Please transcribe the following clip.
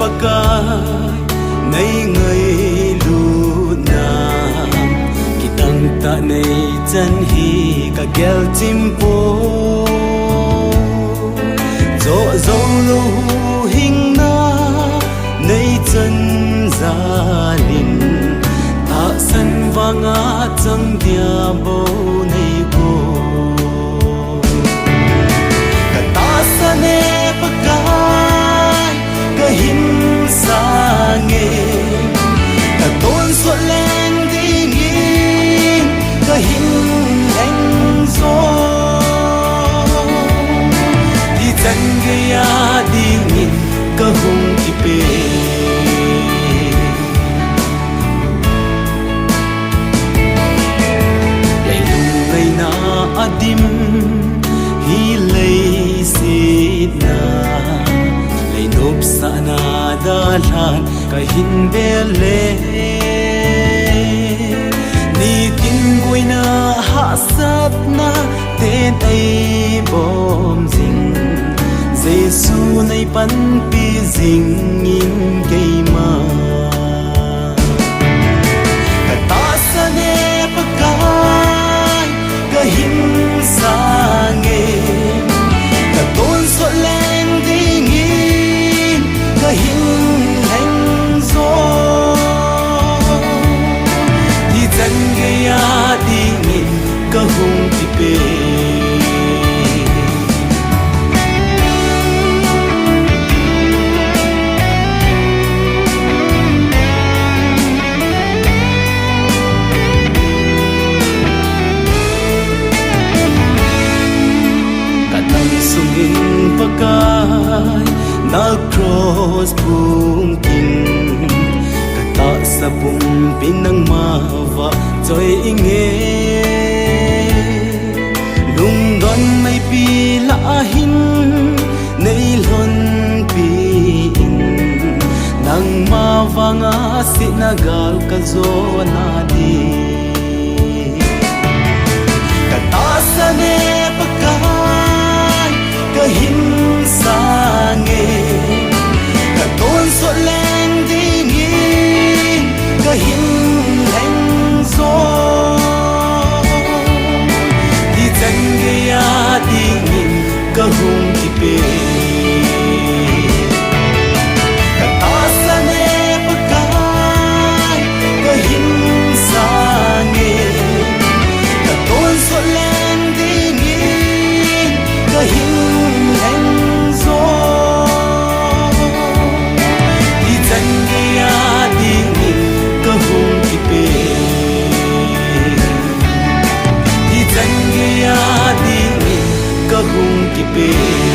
pakai ngay người lu na kitang ta nei chan hi ka gel chimpo zo zo lu hing na nei chan zalin ta san wanga chang dia bo nei go ka ta sa ne pakai ka hin sa nge ka ton so leng ding in ka hin leng zo di chan ge ya ding in ka hung ki pe lai lung lai na adim hi lai sit na lai nop sa na dalan ka hin bele ni tin goi na ha sap na ten ai bom jing Giêsu nay pan pi jing in kei ma ka ta sa ne pakai ka hin sa nge ka ton so leng ding in ka hin leng zo di chan ge ya ding in ka hung ti pe sungin pakai na cross bung king kata sa bung pinang mawa joy inge lung don may pila ahin nailon pi in nang mawa nga sinagal ka zo na di kata sa ne ka hin sa nge ka ton so leng ding in ka hin leng zo di chan ge ya ding in ka hung ki pe ka ta sa ne pakai ka hin sa nge ka ton so leng ding in ka hin hung ki pe